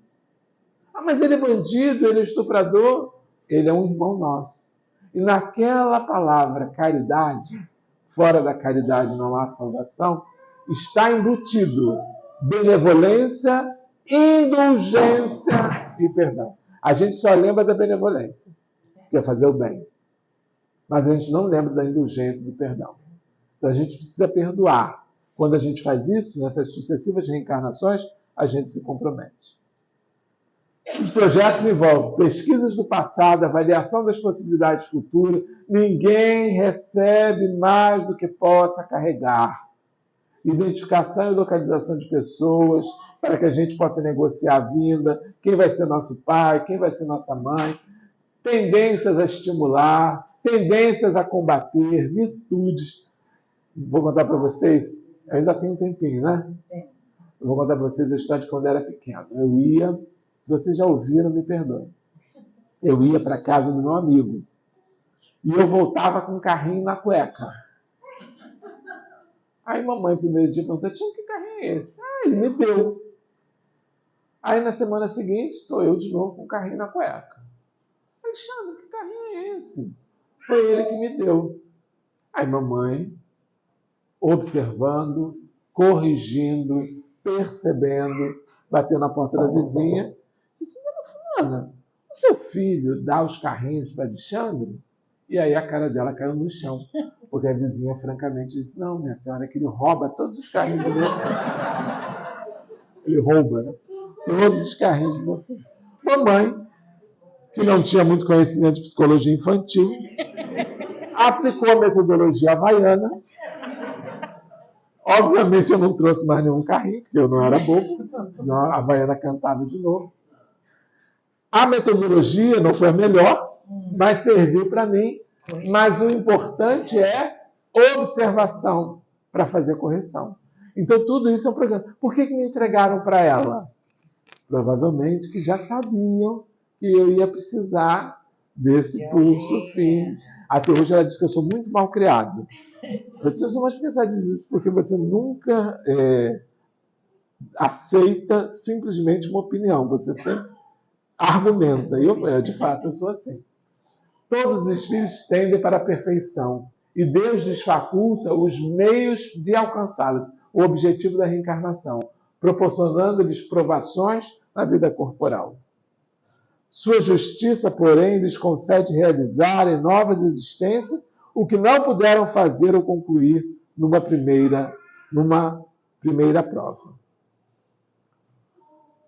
Mas ele é bandido, ele é estuprador. Ele é um irmão nosso. E naquela palavra caridade, fora da caridade não há salvação, está embutido benevolência, indulgência e perdão. A gente só lembra da benevolência, que é fazer o bem. Mas a gente não lembra da indulgência e do perdão. Então a gente precisa perdoar. Quando a gente faz isso, nessas sucessivas reencarnações, a gente se compromete. Os projetos envolvem pesquisas do passado, avaliação das possibilidades futuras. Ninguém recebe mais do que possa carregar. Identificação e localização de pessoas, para que a gente possa negociar a vinda, quem vai ser nosso pai, quem vai ser nossa mãe. Tendências a estimular, tendências a combater, virtudes. Vou contar para vocês, ainda tem um tempinho, né? Eu vou contar para vocês a história de quando eu era pequeno. Eu ia, se vocês já ouviram, me perdoem. Eu ia para a casa do meu amigo. E eu voltava com um carrinho na cueca. Aí mamãe, no primeiro dia, perguntou, tio, que carrinho é esse? Ele me deu. Aí na semana seguinte, estou eu de novo com o carrinho na cueca. Alexandre, que carrinho é esse? Foi ele que me deu. Aí mamãe, observando, corrigindo, percebendo, bateu na porta da vizinha, disse, dona Fulana, o seu filho dá os carrinhos para Alexandre? E aí a cara dela caiu no chão. Porque a vizinha, francamente, disse, não, minha senhora, é que ele rouba todos os carrinhos do meu filho. Ele rouba, né? Todos os carrinhos do meu filho. Mamãe, que não tinha muito conhecimento de psicologia infantil, aplicou a metodologia havaiana. Obviamente eu não trouxe mais nenhum carrinho, porque eu não era bobo, senão a havaiana cantava de novo. A metodologia não foi a melhor, mas serviu para mim. Mas o importante é observação para fazer correção. Então tudo isso é um programa. Por que me entregaram para ela? Provavelmente que já sabiam que eu ia precisar desse pulso fino. Até hoje ela diz que eu sou muito mal criado. Mas por que você diz isso? Porque você nunca aceita simplesmente uma opinião. Você sempre argumenta. E eu, de fato, eu sou assim. Todos os espíritos tendem para a perfeição. E Deus lhes faculta os meios de alcançá-los. O objetivo da reencarnação. Proporcionando-lhes provações na vida corporal. Sua justiça, porém, lhes concede realizar em novas existências o que não puderam fazer ou concluir numa primeira prova.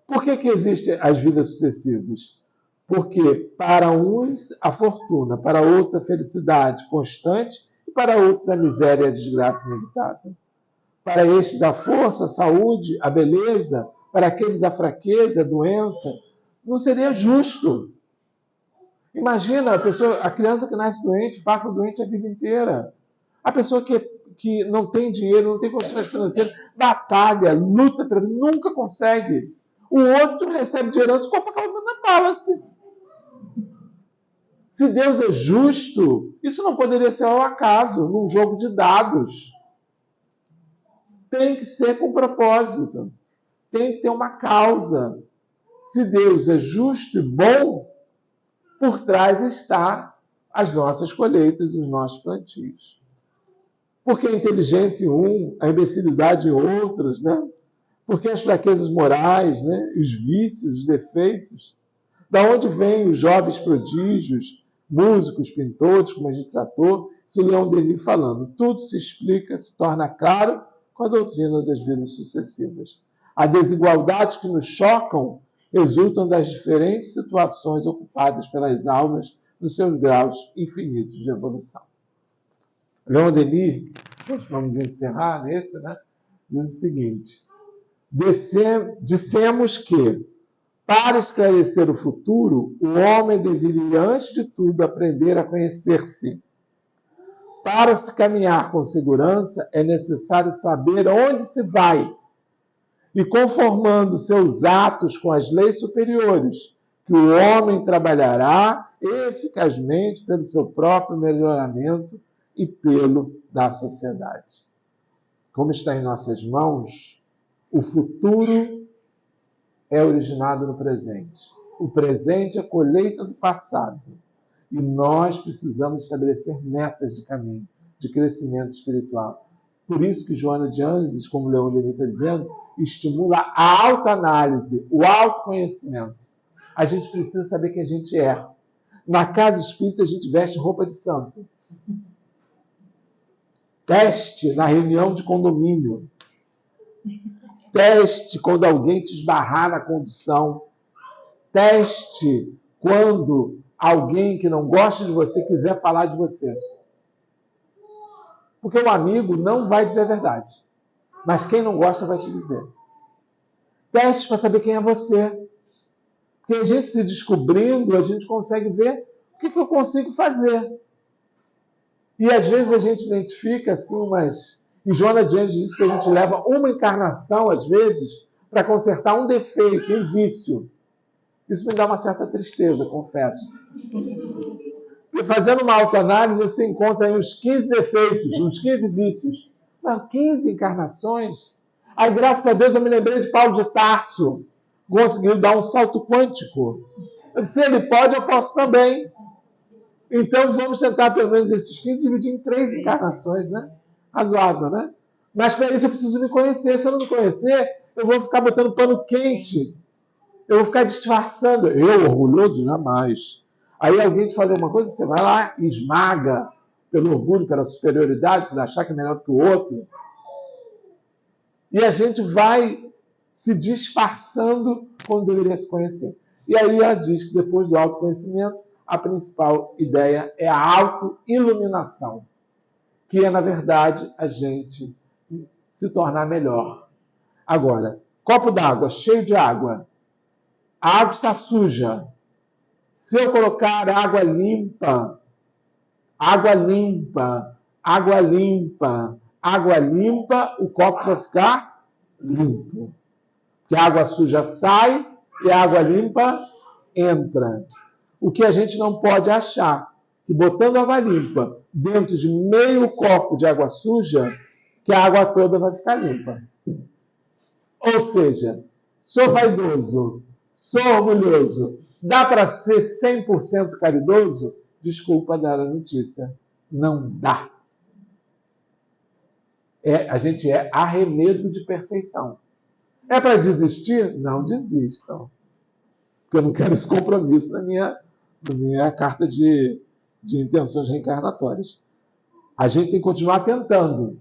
Por que existem as vidas sucessivas? Porque para uns a fortuna, para outros a felicidade constante e para outros a miséria e a desgraça inevitável. Para estes a força, a saúde, a beleza, para aqueles a fraqueza, a doença. Não seria justo. Imagina a criança que nasce doente, faça doente a vida inteira. A pessoa que não tem dinheiro, não tem condições financeiras, batalha, luta, nunca consegue. O outro recebe de herança Copacabana Palace. Se Deus é justo, isso não poderia ser ao acaso, num jogo de dados. Tem que ser com propósito. Tem que ter uma causa. Se Deus é justo e bom, por trás está as nossas colheitas e os nossos plantios. Porque a inteligência em um, a imbecilidade em outros, né? Porque as fraquezas morais, né? Os vícios, os defeitos. Da onde vêm os jovens prodígios, músicos, pintores, como a gente tratou, isso o Leon Denis falando. Tudo se explica, se torna claro com a doutrina das vidas sucessivas. As desigualdades que nos chocam resultam das diferentes situações ocupadas pelas almas nos seus graus infinitos de evolução. Leon Denis, vamos encerrar nesse, né? Diz o seguinte: dissemos que, para esclarecer o futuro, o homem deveria, antes de tudo, aprender a conhecer-se. Para se caminhar com segurança, é necessário saber onde se vai. E conformando seus atos com as leis superiores, que o homem trabalhará eficazmente pelo seu próprio melhoramento e pelo da sociedade. Como está em nossas mãos, o futuro é originado no presente. O presente é a colheita do passado. E nós precisamos estabelecer metas de caminho, de crescimento espiritual. Por isso que Joana de Anjos, como o Leon Denis está dizendo, estimula a autoanálise, o autoconhecimento. A gente precisa saber quem a gente é. Na casa espírita, a gente veste roupa de santo. Teste na reunião de condomínio. Teste quando alguém te esbarrar na condução. Teste quando alguém que não gosta de você quiser falar de você. Porque o amigo não vai dizer a verdade. Mas quem não gosta vai te dizer. Teste para saber quem é você. Porque a gente se descobrindo, a gente consegue ver o que eu consigo fazer. E às vezes a gente identifica assim umas... E Joana de Anjos diz que a gente leva uma encarnação, às vezes, para consertar um defeito, um vício. Isso me dá uma certa tristeza, confesso. Porque fazendo uma autoanálise, você encontra aí uns 15 defeitos, uns 15 vícios. Mas 15 encarnações? Aí, graças a Deus, eu me lembrei de Paulo de Tarso. Conseguiu dar um salto quântico. Se ele pode, eu posso também. Então, vamos tentar, pelo menos, esses 15 dividir em 3 encarnações, né? Razoável, né? Mas, para isso, eu preciso me conhecer. Se eu não me conhecer, eu vou ficar botando pano quente. Eu vou ficar disfarçando. Eu, orgulhoso, jamais. Aí alguém te faz alguma coisa, você vai lá e esmaga pelo orgulho, pela superioridade, por achar que é melhor do que o outro. E a gente vai se disfarçando quando deveria se conhecer. E aí ela diz que depois do autoconhecimento, a principal ideia é a autoiluminação, que é, na verdade, a gente se tornar melhor. Agora, copo d'água cheio de água, a água está suja. Se eu colocar água limpa, água limpa, água limpa, água limpa, o copo vai ficar limpo. Porque a água suja sai e a água limpa entra. O que a gente não pode achar, que botando água limpa dentro de meio copo de água suja, que a água toda vai ficar limpa. Ou seja, sou vaidoso, sou orgulhoso, dá para ser 100% caridoso? Desculpa dar a notícia. Não dá. A gente é arremedo de perfeição. É para desistir? Não desistam. Porque eu não quero esse compromisso na minha carta de intenções reencarnatórias. A gente tem que continuar tentando.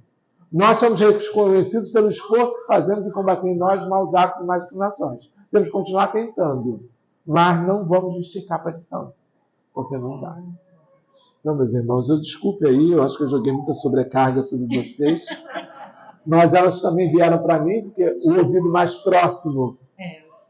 Nós somos reconhecidos pelo esforço que fazemos em combater em nós maus atos e más inclinações. Temos que continuar tentando. Mas não vamos vestir capa de santo. Porque não dá. Não, meus irmãos, desculpe aí, eu acho que eu joguei muita sobrecarga sobre vocês. Mas elas também vieram para mim, porque o ouvido mais próximo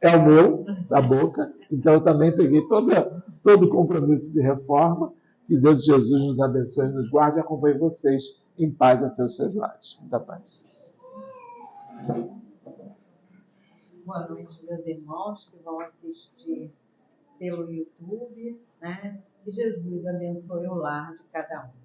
é o meu, da boca. Então eu também peguei todo o compromisso de reforma. Que Deus Jesus nos abençoe e nos guarde e acompanhe vocês em paz até os seus lares. Muita paz. Boa noite, meus irmãos que vão assistir pelo YouTube, né? Que Jesus abençoe o lar de cada um.